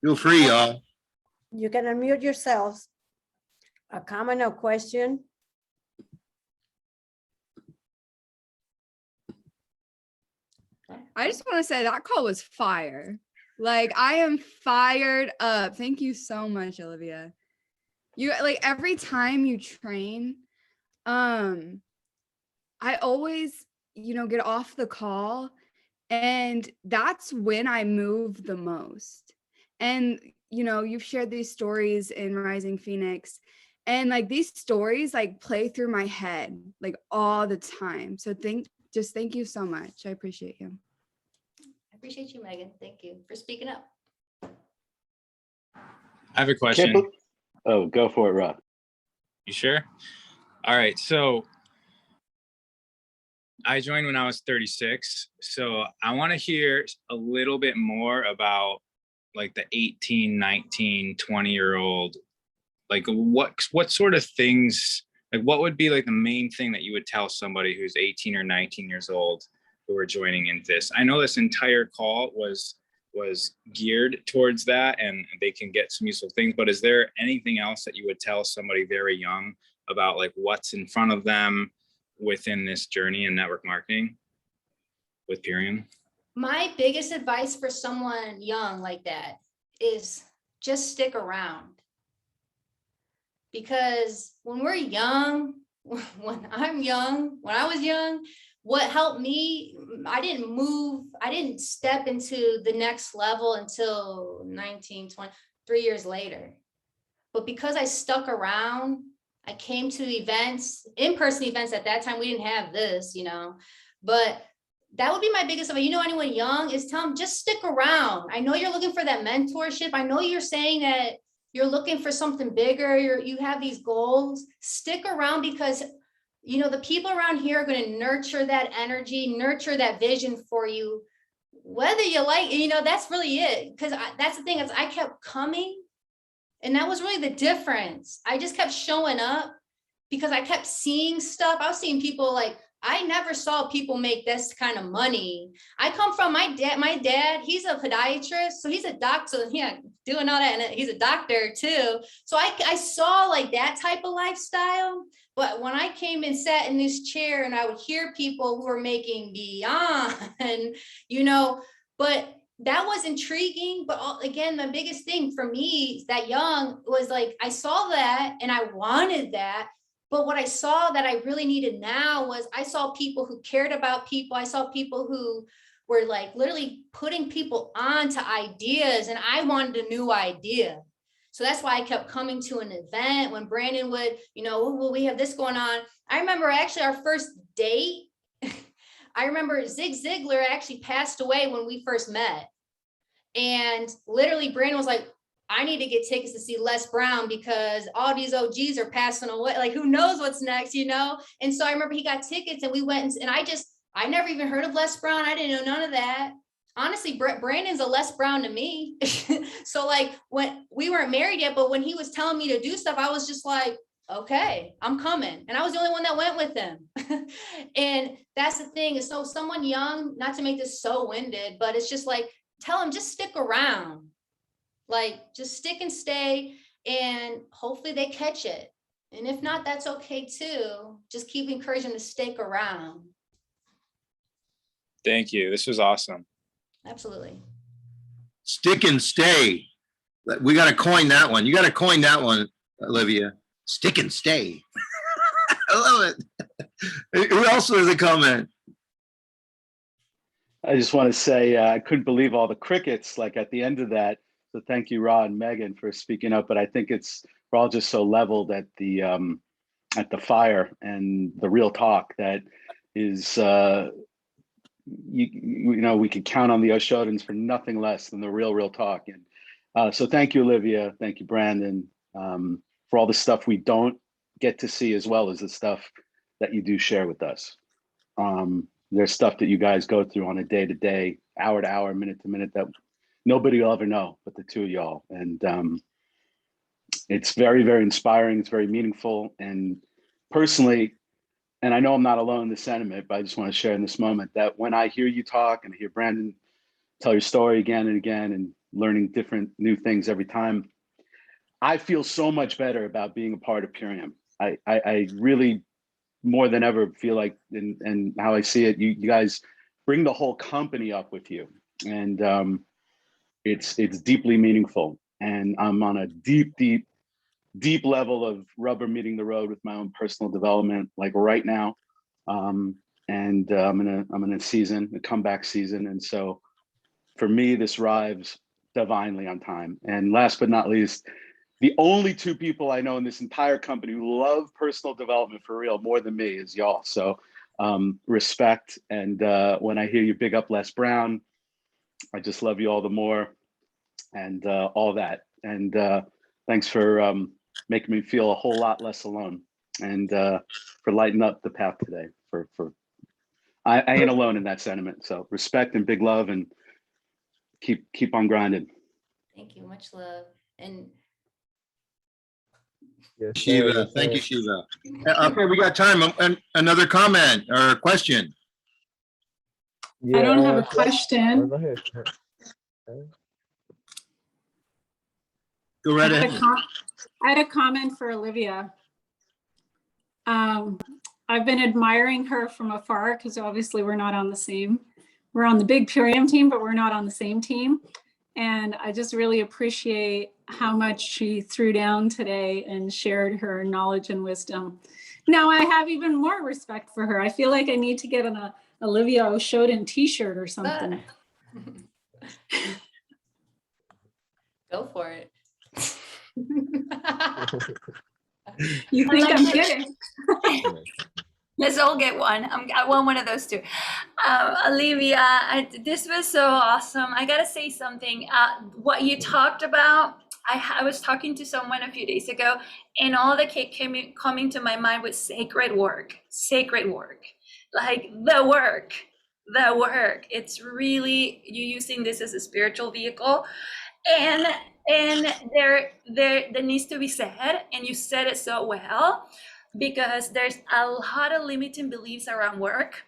Feel free, y'all. You can unmute yourselves. A comment or question? I just want to say that call was fire. Like, I am fired up. Thank you so much, Olivia. You, like, every time you train, I always, get off the call, and that's when I move the most. And, you've shared these stories in Rising Phoenix, and like these stories like play through my head like all the time. So thank you so much. I appreciate you. I appreciate you, Megan. Thank you for speaking up. I have a question. Oh, go for it, Rob. You sure? All right. So I joined when I was 36. So I want to hear a little bit more about like the 18, 19, 20-year-old. Like what sort of things, like what would be like the main thing that you would tell somebody who's 18 or 19 years old who are joining in this? I know this entire call was geared towards that and they can get some useful things, but is there anything else that you would tell somebody very young about like what's in front of them within this journey in network marketing with Purium? My biggest advice for someone young like that is just stick around. Because when we're young, when I was young, what helped me, I didn't step into the next level until 19, 20, 3 years later. But because I stuck around, I came to events, in-person events. At that time, we didn't have this, but that would be my biggest advice. Anyone young, is tell them just stick around. I know you're looking for that mentorship. I know you're saying that you're looking for something bigger. You have these goals. Stick around, because the people around here are going to nurture that energy, nurture that vision for you, whether you like, that's really it. Because that's the thing, is I kept coming, and that was really the difference. I just kept showing up because I kept seeing stuff. I was seeing people like I never saw people make this kind of money. I come from my dad, he's a podiatrist, so he's a doctor, yeah, doing all that, and he's a doctor too. So I saw like that type of lifestyle. But when I came and sat in this chair and I would hear people who were making beyond, you know, but that was intriguing. But again, the biggest thing for me that young was like, I saw that and I wanted that. But what I saw that I really needed now was I saw people who cared about people. I saw people who were like literally putting people on to ideas, and I wanted a new idea. So that's why I kept coming to an event when Brandon would, you know, oh, well, we have this going on. I remember actually our first date. I remember Zig Ziglar actually passed away when we first met. And literally Brandon was like, I need to get tickets to see Les Brown because all these OGs are passing away. Like, who knows what's next, you know? And so I remember he got tickets and we went, and I never even heard of Les Brown. I didn't know none of that. Honestly, Brandon's a Les Brown to me. So like when we weren't married yet, but when he was telling me to do stuff, I was just like, okay, I'm coming. And I was the only one that went with him. And that's the thing. Is so someone young, not to make this so winded, but it's just like, tell them just stick around. Like, just stick and stay, and hopefully they catch it. And if not, that's okay too. Just keep encouraging them to stick around. Thank you. This was awesome. Absolutely. Stick and stay. We got to coin that one. You got to coin that one, Olivia. Stick and stay. I love it. Who else has a comment? I just want to say I couldn't believe all the crickets like at the end of that. So thank you, Rod and Megan, for speaking up. But I think we're all just so leveled at the fire and the real talk that is, you know, we could count on the Oshodins for nothing less than the real talk. And so thank you, Olivia. Thank you, Brandon, for all the stuff we don't get to see, as well as the stuff that you do share with us. There's stuff that you guys go through on a day-to-day, hour-to-hour, minute-to-minute that nobody will ever know but the two of y'all. And it's very, very inspiring. It's very meaningful. And personally, and I know I'm not alone in the sentiment, but I just want to share in this moment that when I hear you talk and I hear Brandon tell your story again and again and learning different new things every time, I feel so much better about being a part of Purium. I really, more than ever, feel like, and how I see it, you guys bring the whole company up with you. And it's deeply meaningful, and I'm on a deep level of rubber meeting the road with my own personal development, like right now. And I'm in a season, a comeback season, and so for me, this arrives divinely on time. And last but not least, the only two people I know in this entire company who love personal development for real more than me is y'all. So respect. And when I hear you big up Les Brown, I just love you all the more, and all that. And thanks for making me feel a whole lot less alone, and for lighting up the path today. I ain't alone in that sentiment. So respect and big love, and keep on grinding. Thank you. Much love. And Yes, sir, Shiva. yes, Thank you, sir. Shiva. Okay, we got time. Another comment or a question? Yeah, I don't have a oh, question. go ahead. Go right I had ahead. I had a comment for Olivia. I've been admiring her from afar because obviously we're on the big Purium team, but we're not on the same team. And I just really appreciate how much she threw down today and shared her knowledge and wisdom. Now I have even more respect for her. I feel like I need to get an Olivia Oshodin t-shirt or something. go for it. You think I'm kidding? Let's all get one. I want one of those too. Olivia, this was so awesome. I gotta say something. What you talked about, I was talking to someone a few days ago, and all that kept coming to my mind was sacred work. Like the work. It's really, you using this as a spiritual vehicle. And there needs to be said, and you said it so well, because there's a lot of limiting beliefs around work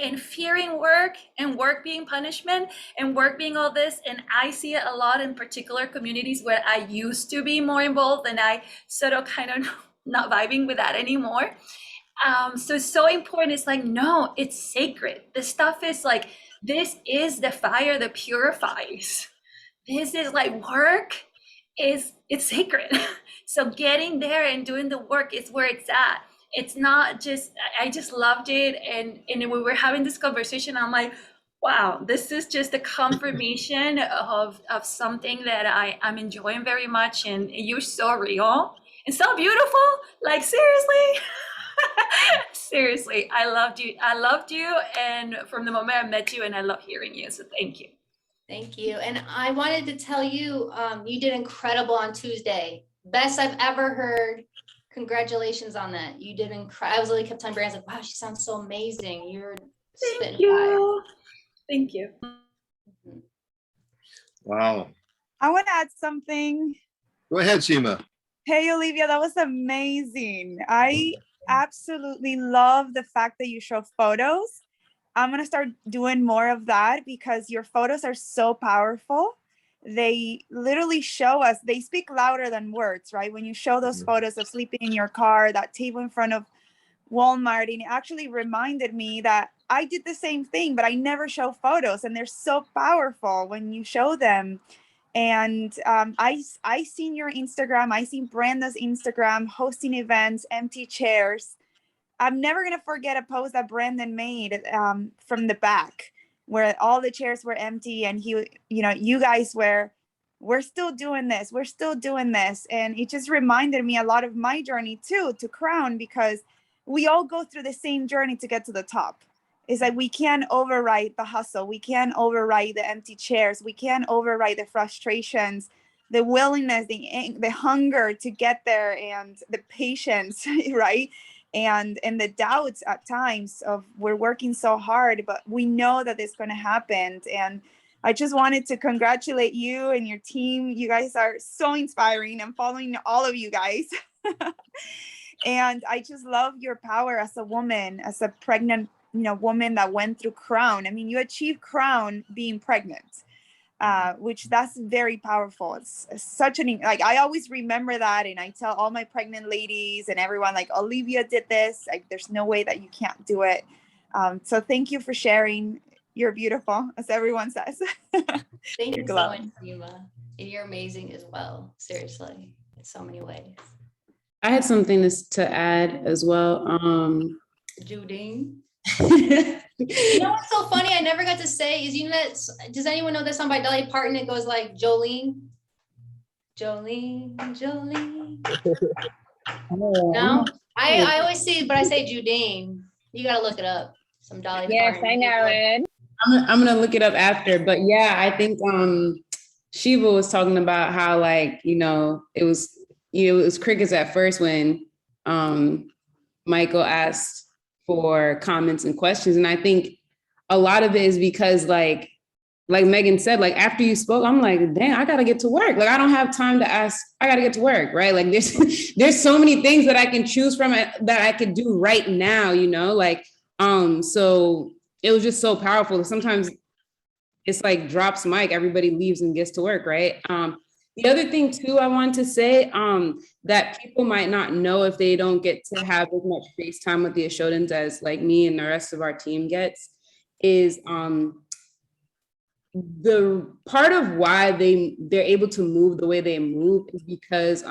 and fearing work and work being punishment and work being all this. And I see it a lot in particular communities where I used to be more involved, and I sort of kind of not vibing with that anymore. So it's so important. It's like, no, it's sacred. This stuff is like, this is the fire that purifies. This is like work it's sacred. So getting there and doing the work is where it's at. It's not just, I just loved it. And when we were having this conversation, I'm like, wow, this is just a confirmation of something that I'm enjoying very much. And you're so real and so beautiful. Like, seriously. Seriously, I loved you. And from the moment I met you, and I love hearing you. So thank you. Thank you. And I wanted to tell you, you did incredible on Tuesday. Best I've ever heard. Congratulations on that. You did incredible. I was really kept telling Brandon, like, wow, she sounds so amazing. You're spitting fire. Thank you. Wow. I want to add something. Go ahead, Seema. Hey, Olivia, that was amazing. I absolutely love the fact that you show photos. I'm going to start doing more of that because your photos are so powerful. They literally show us, they speak louder than words, right? When you show those photos of sleeping in your car, that table in front of Walmart, and it actually reminded me that I did the same thing, but I never show photos, and they're so powerful when you show them. And I seen your Instagram, I seen Brenda's Instagram, hosting events, empty chairs. I'm never going to forget a post that Brandon made from the back where all the chairs were empty, and he, you know, you guys we're still doing this. We're still doing this. And it just reminded me a lot of my journey too, to Crown, because we all go through the same journey to get to the top. It's like we can't override the hustle. We can't override the empty chairs. We can't override the frustrations, the willingness, the hunger to get there, and the patience, right? And the doubts at times of we're working so hard, but we know that it's going to happen. And I just wanted to congratulate you and your team. You guys are so inspiring. I'm following all of you guys. And I just love your power as a woman, as a pregnant, woman that went through Crown. I mean, you achieved Crown being pregnant, which that's very powerful. It's such like, I always remember that. And I tell all my pregnant ladies and everyone, like, Olivia did this. Like, there's no way that you can't do it. So thank you for sharing. You're beautiful, as everyone says. Thank you so much, Seema. And you're amazing as well. Seriously, in so many ways. I had something to add as well. Judine. You know what's so funny? I never got to say is, does anyone know that song by Dolly Parton? It goes like Jolene, Jolene, Jolene. No, I always see, but I say Judine. You gotta look it up. Some Dolly Parton. Yes, I know it. I'm gonna look it up after, but yeah, I think Shiva was talking about how, like, it was crickets at first when Michael asked for comments and questions. And I think a lot of it is because like Megan said, like, after you spoke, I'm like, dang, I gotta get to work. Like, I don't have time to ask, I gotta get to work, right? Like, there's so many things that I can choose from that I could do right now, so it was just so powerful. Sometimes it's like drops mic, everybody leaves and gets to work, right? The other thing too, I want to say that people might not know if they don't get to have as much face time with the Oshodins as like me and the rest of our team gets, is the part of why they're able to move the way they move is because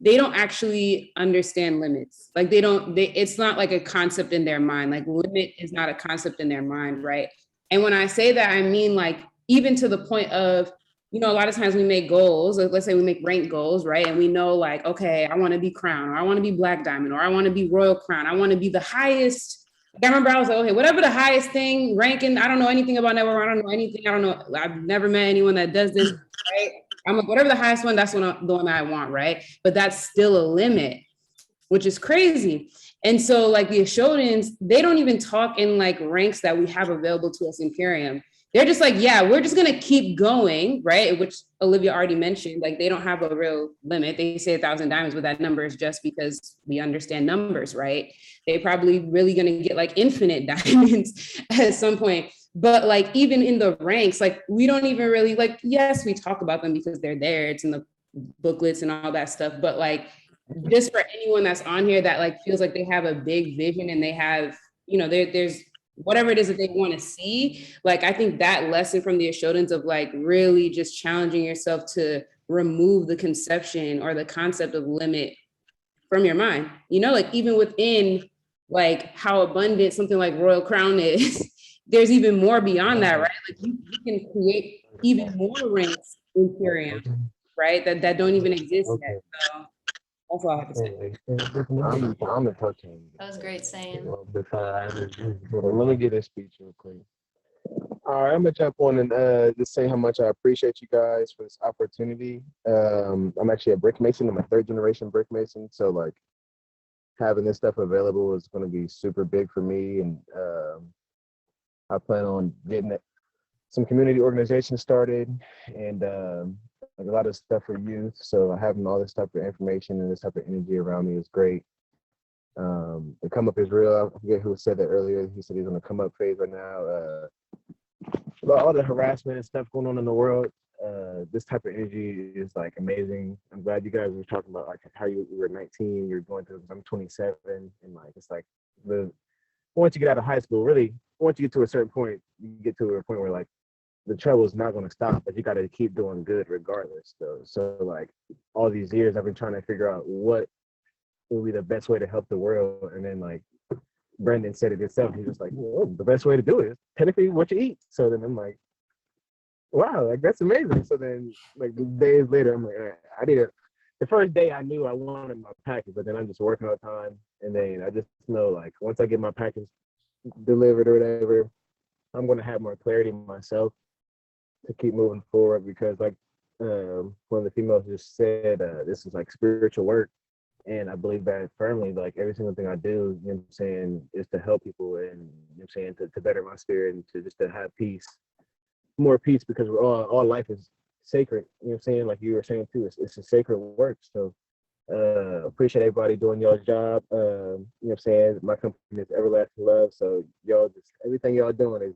they don't actually understand limits. Like it's not like a concept in their mind. Like, limit is not a concept in their mind, right? And when I say that, I mean, like, even to the point of, a lot of times we make goals, like, let's say we make rank goals, right? And we know, like, okay, I want to be crown, or I want to be black diamond, or I want to be royal crown. I want to be the highest. I remember I was like, okay, whatever the highest thing, ranking, I don't know anything about network. I don't know anything. I don't know. I've never met anyone that does this, right? I'm like, whatever the highest one, that's the one that I want, right? But that's still a limit, which is crazy. And so, like, the Oshodins, they don't even talk in like ranks that we have available to us in Purium. they're just like, yeah, we're just gonna keep going, right? Which Olivia already mentioned, like they don't have a real limit. They say 1,000 diamonds, but that number is just because we understand numbers, right? They probably really gonna get like infinite diamonds at some point. But like even in the ranks, like we don't even really like, yes, we talk about them because they're there, it's in the booklets and all that stuff. But like just for anyone that's on here that like feels like they have a big vision and they have, you know, there's whatever it is that they want to see. Like, I think that lesson from the Oshodins of like really just challenging yourself to remove the conception or the concept of limit from your mind, you know, like even within like how abundant something like Royal Crown is, there's even more beyond that, right? Like you can create even more ranks in Purium, right? That don't even exist yet. So that's all I have to say. I'm a touching. That was great saying. Let me get this speech real quick. All right, I'm gonna jump on and just say how much I appreciate you guys for this opportunity. I'm actually a brick mason. I'm a 3rd generation brick mason, so like having this stuff available is going to be super big for me. And I plan on getting some community organizations started and like a lot of stuff for youth. So having all this type of information and this type of energy around me is great. The come up is real. I forget who said that earlier. He said he's on a come up phase right now. About all the harassment and stuff going on in the world, this type of energy is like amazing. I'm glad you guys were talking about like how you were 19, you're going through. I'm 27, and like it's like once you get out of high school, really, once you get to a certain point, you get to a point where like the trouble is not going to stop, but you got to keep doing good regardless. So like all these years, I've been trying to figure out what will be the best way to help the world, and then like Brendan said it himself. He was like, well, the best way to do it is technically what you eat. So then I'm like, wow, like that's amazing. So then like days later, I'm like, all right, I need it. The first day I knew I wanted my package, but then I'm just working all the time. And then I just know like once I get my package delivered or whatever, I'm going to have more clarity myself to keep moving forward, because like one of the females just said, this is like spiritual work. And I believe that firmly. Like every single thing I do, you know what I'm saying, is to help people, and you know what I'm saying, to better my spirit and to just to have peace, more peace, because we're all life is sacred. You know what I'm saying? Like you were saying too, it's a sacred work. So appreciate everybody doing y'all's job. You know what I'm saying? My company is Everlasting Love. So y'all just everything y'all doing is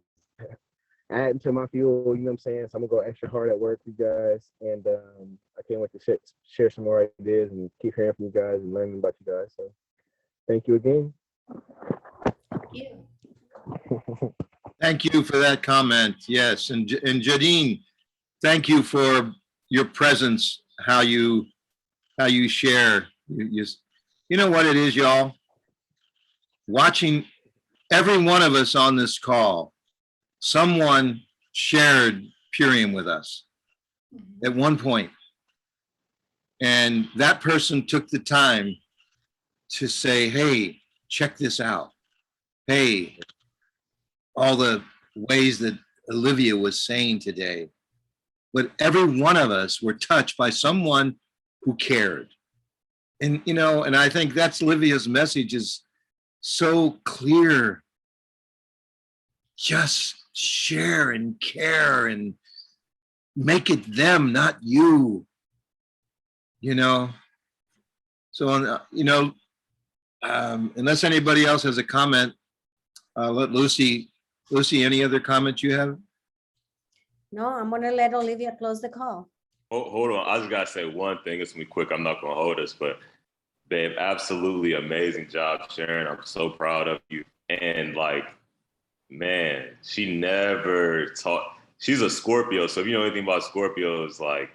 adding to my fuel, you know what I'm saying? So I'm gonna go extra hard at work, you guys, and I can't wait to share some more ideas and keep hearing from you guys and learning about you guys. So thank you again. Thank you. Thank you for that comment. Yes, and Jadine, thank you for your presence. How you share. You know what it is, y'all. Watching every one of us on this call, someone shared Purium with us at one point, and that person took the time to say, hey, check this out. Hey, all the ways that Olivia was saying today. But every one of us were touched by someone who cared. And, you know, and I think that's Olivia's message is so clear. Just share and care and make it them, not you, you know? So, you know, unless anybody else has a comment, let Lucy, any other comments you have? No, I'm gonna let Olivia close the call. Hold on, I just gotta say one thing. It's gonna be quick. I'm not gonna hold us, but babe, absolutely amazing job, Sharon. I'm so proud of you. And like, man, she never taught. She's a Scorpio, so if you know anything about Scorpios, like,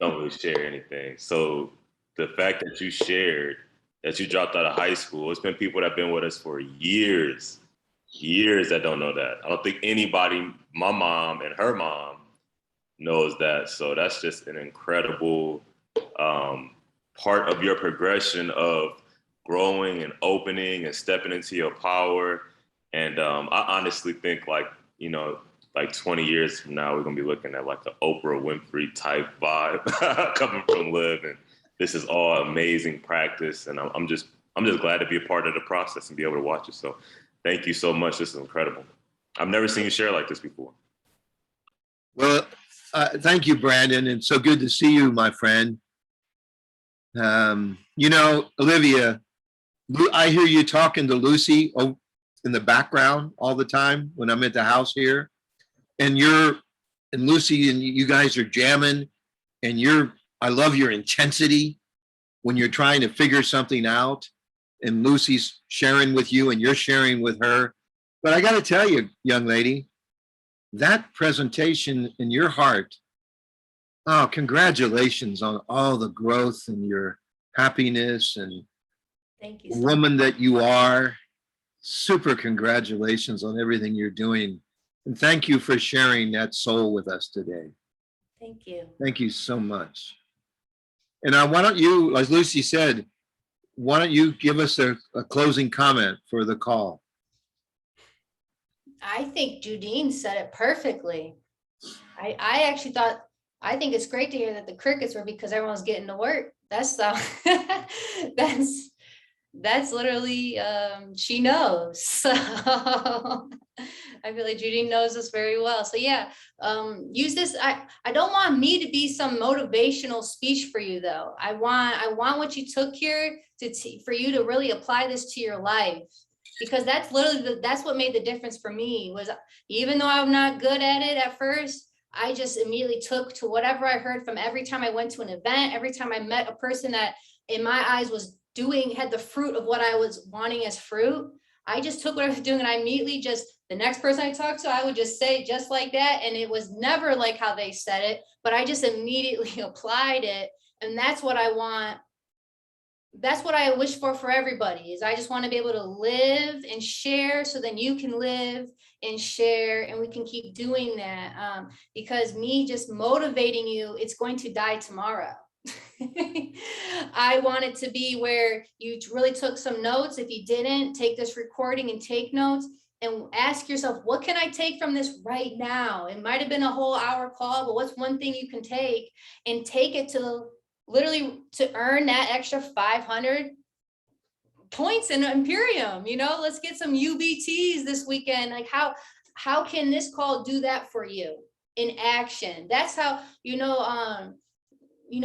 don't really share anything. So the fact that you shared, that you dropped out of high school, it's been people that have been with us for years that don't know that. I don't think anybody, my mom and her mom, knows that. So that's just an incredible part of your progression of growing and opening and stepping into your power. And I honestly think, like, you know, like 20 years from now, we're gonna be looking at like the Oprah Winfrey type vibe coming from Liv. And this is all amazing practice. And I'm just glad to be a part of the process and be able to watch it. So thank you so much. This is incredible. I've never seen you share like this before. Well, thank you, Brandon. And so good to see you, my friend. You know, Olivia, I hear you talking to Lucy in the background all the time when I'm at the house here. And Lucy and you guys are jamming, and I love your intensity when you're trying to figure something out, and Lucy's sharing with you and you're sharing with her. But I got to tell you, young lady, that presentation in your heart, oh, congratulations on all the growth and your happiness and Thank you. the woman that you are. Super congratulations on everything you're doing. And thank you for sharing that soul with us today. Thank you. Thank you so much. And why don't you, as Lucy said, why don't you give us a closing comment for the call? I think Judine said it perfectly. I actually thought, I think it's great to hear that the crickets were because everyone's getting to work. That's literally, she knows. So I feel like Judy knows us very well. So yeah, use this. I don't want me to be some motivational speech for you though. I want what you took here for you to really apply this to your life, because that's literally that's what made the difference for me. Was even though I'm not good at it at first, I just immediately took to whatever I heard from every time I went to an event, every time I met a person that in my eyes had the fruit of what I was wanting as fruit. I just took what I was doing and I immediately the next person I talked to, I would just say just like that. And it was never like how they said it, but I just immediately applied it. And that's what I want. That's what I wish for everybody, is I just want to be able to live and share, so then you can live and share, and we can keep doing that. Because me just motivating you, it's going to die tomorrow. I want it to be where you really took some notes. If you didn't, take this recording and take notes and ask yourself, what can I take from this right now? It might have been a whole hour call, but what's one thing you can take and take it to literally to earn that extra 500 points in Purium? You know, let's get some UBTs this weekend. Like how can this call do that for you in action? That's how,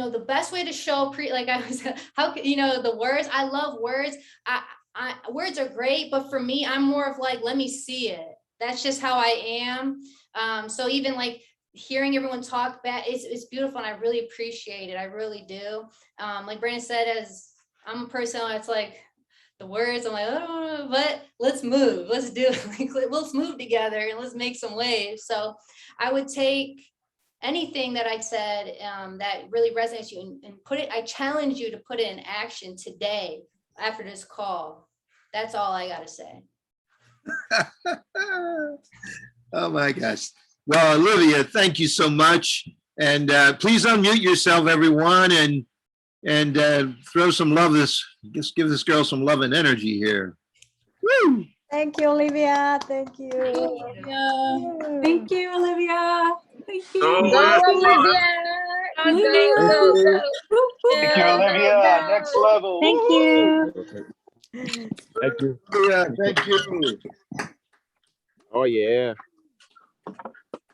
the best way to show the words, I love words. Words are great, but for me, I'm more of like, let me see it. That's just how I am. So even like hearing everyone talk back, it's beautiful, and I really appreciate it. I really do. Like Brandon said, as I'm a person that's like the words, I'm like, oh, but let's move. Let's do it. Let's move together and let's make some waves. So I would take anything that I said that really resonates with you and I challenge you to put it in action today after this call. That's all I got to say. Oh my gosh. Well, Olivia, thank you so much. And please unmute yourself, everyone, and throw some love just give this girl some love and energy here. Woo! Thank you, Olivia. Thank you. Thank you, Olivia. Thank you. Go, Olivia. Olivia. Thank you, Olivia. Next level. Thank you. Thank you. Yeah, thank you. Oh, yeah.